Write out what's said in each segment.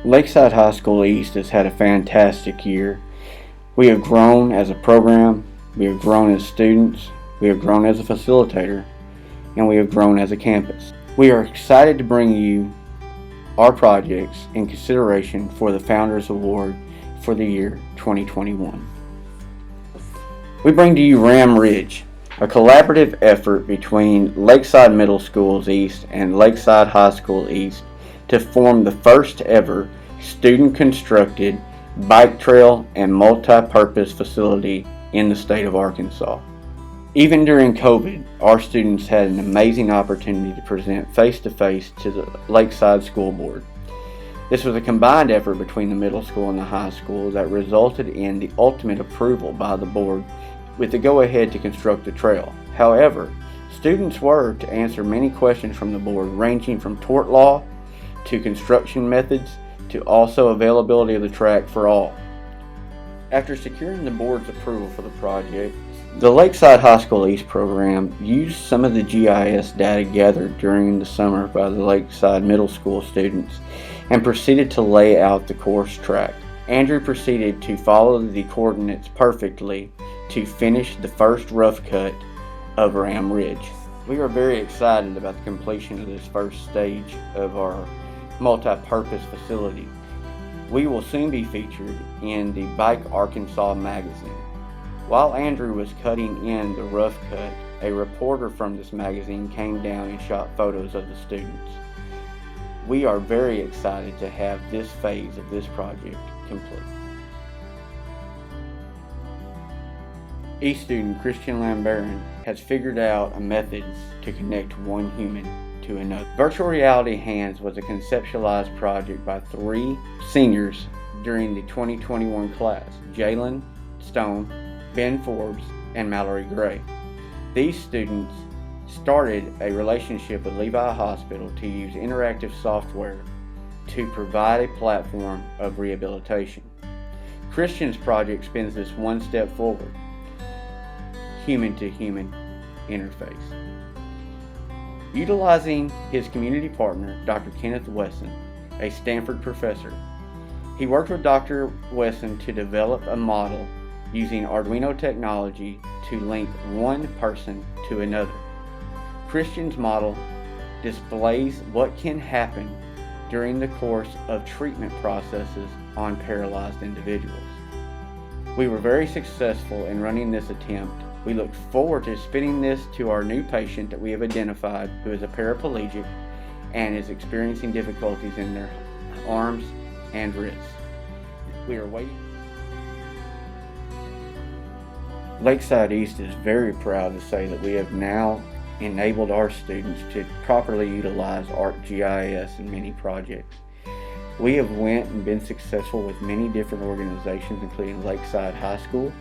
Lakeside High School East has had a fantastic year. We have grown as a program, we have grown as students, we have grown as a facilitator, and we have grown as a campus. We are excited to bring you our projects in consideration for the Founders Award for the year 2021. We bring to you Ram Ridge, a collaborative effort between Lakeside Middle Schools East and Lakeside High School East to form the first ever student-constructed bike trail and multi-purpose facility in the state of Arkansas. Even during COVID, our students had an amazing opportunity to present face-to-face to the Lakeside School Board. This was a combined effort between the middle school and the high school that resulted in the ultimate approval by the board with the go-ahead to construct the trail. However, students were to answer many questions from the board, ranging from tort law to construction methods to also availability of the track for all. After securing the board's approval for the project, the Lakeside High School East program used some of the GIS data gathered during the summer by the Lakeside Middle School students and proceeded to lay out the course track. Andrew proceeded to follow the coordinates perfectly to finish the first rough cut of Ram Ridge. We are very excited about the completion of this first stage of our multi-purpose facility. We will soon be featured in the Bike Arkansas magazine. While Andrew was cutting in the rough cut, a reporter from this magazine came down and shot photos of the students. We are very excited to have this phase of this project complete. East student Christian Lambaron has figured out a method to connect one human to another. Virtual Reality Hands was a conceptualized project by 3 seniors during the 2021 class: Jalen Stone, Ben Forbes, and Mallory Gray. These students started a relationship with Levi Hospital to use interactive software to provide a platform of rehabilitation. Christian's project spins this one step forward: human-to-human interface. Utilizing his community partner, Dr. Kenneth Wesson, a Stanford professor, he worked with Dr. Wesson to develop a model using Arduino technology to link one person to another. Christian's model displays what can happen during the course of treatment processes on paralyzed individuals. We were very successful in running this attempt. We look forward to spinning this to our new patient that we have identified, who is a paraplegic and is experiencing difficulties in their arms and wrists. We are waiting. Lakeside East is very proud to say that we have now enabled our students to properly utilize ArcGIS in many projects. We have went and been successful with many different organizations, including Lakeside High School,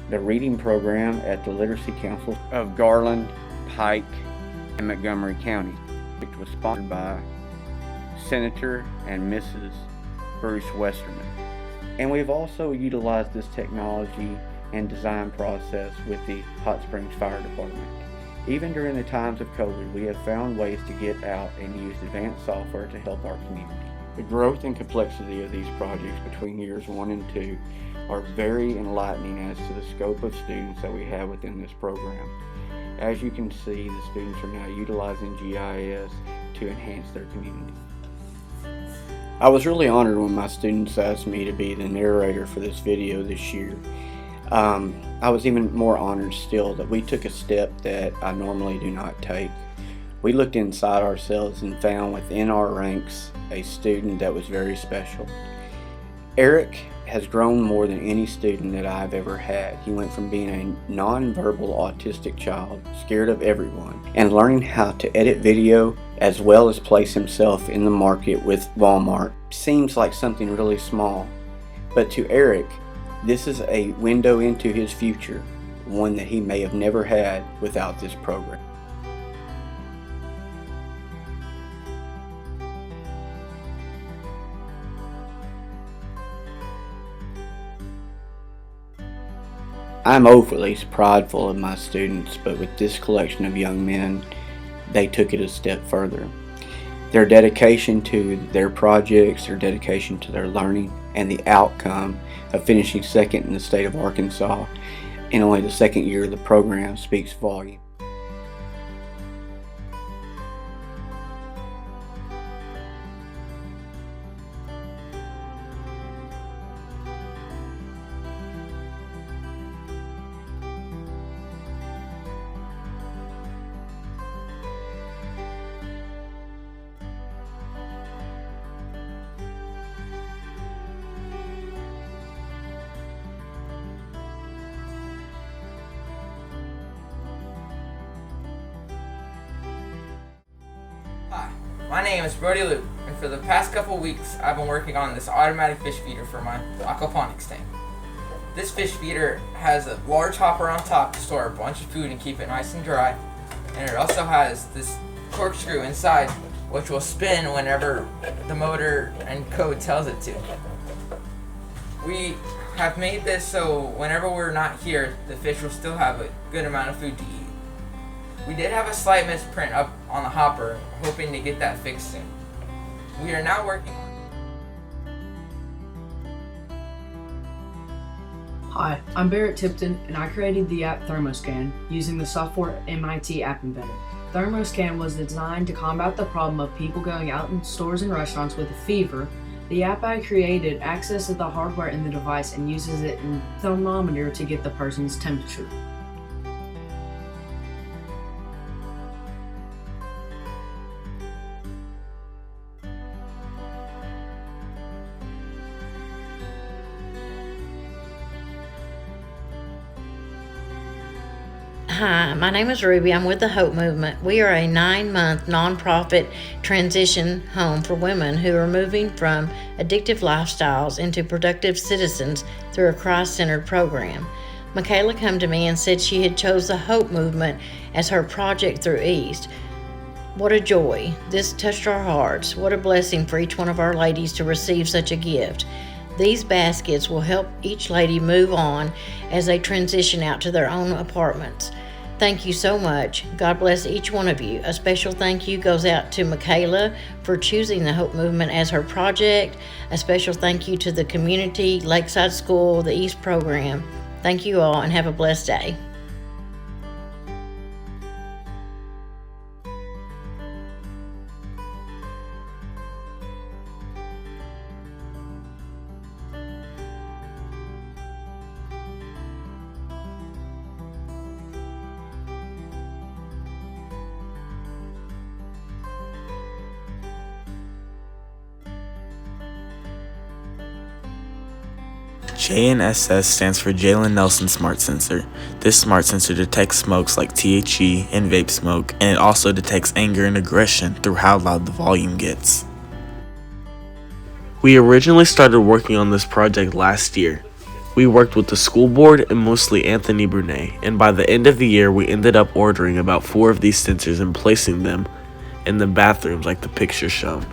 the reading program at the Literacy Council of Garland, Pike, and Montgomery County, which was sponsored by Senator and Mrs. Bruce Westerman. And we've also utilized this technology and design process with the Hot Springs Fire Department. Even during the times of COVID, we have found ways to get out and use advanced software to help our community. The growth and complexity of these projects between years 1 and 2 are very enlightening as to the scope of students that we have within this program. As you can see, the students are now utilizing GIS to enhance their community. I was really honored when my students asked me to be the narrator for this video this year. I was even more honored still that we took a step that I normally do not take. We looked inside ourselves and found within our ranks a student that was very special. Eric has grown more than any student that I've ever had. He went from being a non-verbal autistic child, scared of everyone, and learning how to edit video as well as place himself in the market with Walmart. Seems like something really small, but to Eric, this is a window into his future, one that he may have never had without this program. I'm overly prideful of my students, but with this collection of young men, they took it a step further. Their dedication to their projects, their dedication to their learning, and the outcome of finishing second in the state of Arkansas in only the second year of the program speaks volumes. Hi, my name is Brody Luke, and for the past couple weeks I've been working on this automatic fish feeder for my aquaponics tank. This fish feeder has a large hopper on top to store a bunch of food and keep it nice and dry, and it also has this corkscrew inside which will spin whenever the motor and code tells it to. We have made this so whenever we're not here, the fish will still have a good amount of food to eat. We did have a slight misprint up on the hopper, hoping to get that fixed soon. We are now working on... Hi, I'm Barrett Tipton, and I created the app ThermoScan using the software MIT App Embedded. ThermoScan was designed to combat the problem of people going out in stores and restaurants with a fever. The app I created accesses the hardware in the device and uses it in thermometer to get the person's temperature. Hi, my name is Ruby. I'm with the Hope Movement. We are a 9-month nonprofit transition home for women who are moving from addictive lifestyles into productive citizens through a Christ-centered program. Michaela came to me and said she had chose the Hope Movement as her project through East. What a joy. This touched our hearts. What a blessing for each one of our ladies to receive such a gift. These baskets will help each lady move on as they transition out to their own apartments. Thank you so much. God bless each one of you. A special thank you goes out to Michaela for choosing the Hope Movement as her project. A special thank you to the community, Lakeside School, the East program. Thank you all and have a blessed day. JNSS stands for Jalen Nelson Smart Sensor. This smart sensor detects smokes like THC and vape smoke, and it also detects anger and aggression through how loud the volume gets. We originally started working on this project last year. We worked with the school board and mostly Anthony Brunet, and by the end of the year we ended up ordering about 4 of these sensors and placing them in the bathrooms like the picture shown.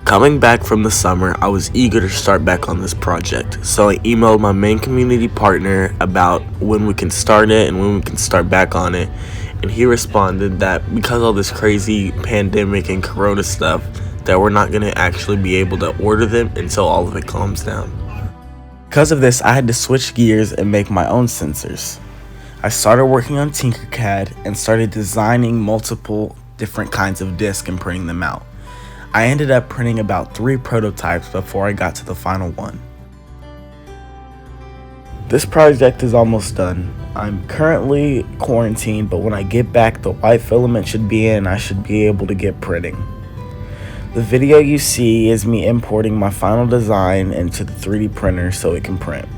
Coming back from the summer, I was eager to start back on this project, so I emailed my main community partner about when we can start it and when we can start back on it, and he responded that because all this crazy pandemic and corona stuff, that we're not going to actually be able to order them until all of it calms down. Because of this, I had to switch gears and make my own sensors. I started working on Tinkercad and started designing multiple different kinds of discs and printing them out. I ended up printing about 3 prototypes before I got to the final one. This project is almost done. I'm currently quarantined, but when I get back, the white filament should be in and I should be able to get printing. The video you see is me importing my final design into the 3D printer so it can print.